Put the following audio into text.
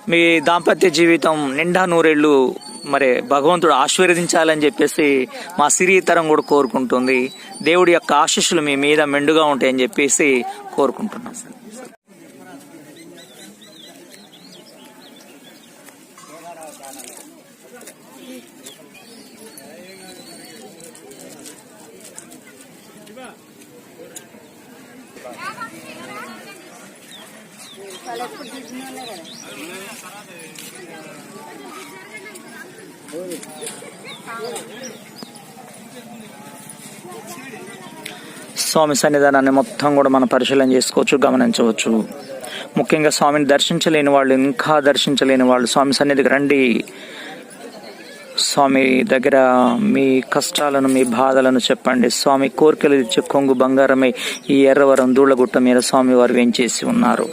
మీ దాంపత్య జీవితం నిండా నూరేళ్లు మరి భగవంతుడు ఆశీర్వదించాలని చెప్పేసి మా సిరితరం కూడా కోరుకుంటుంది. దేవుడి యొక్క ఆశీస్సులు మీ మీద మెండుగా ఉంటాయని చెప్పేసి కోరుకుంటున్నాం. స్వామి సన్నిధానాన్ని మొత్తం కూడా మనం పరిశీలన చేసుకోవచ్చు, గమనించవచ్చు. ముఖ్యంగా స్వామిని దర్శించలేని వాళ్ళు, ఇంకా దర్శించలేని వాళ్ళు స్వామి సన్నిధికి రండి. స్వామి దగ్గర మీ కష్టాలను, మీ బాధలను చెప్పండి. స్వామి కోరికలు ఇచ్చే కొంగు బంగారమై ఈ ఎర్రవరం దూళ్లగుట్ట మీద స్వామి వారు వేంచేసి ఉన్నారు.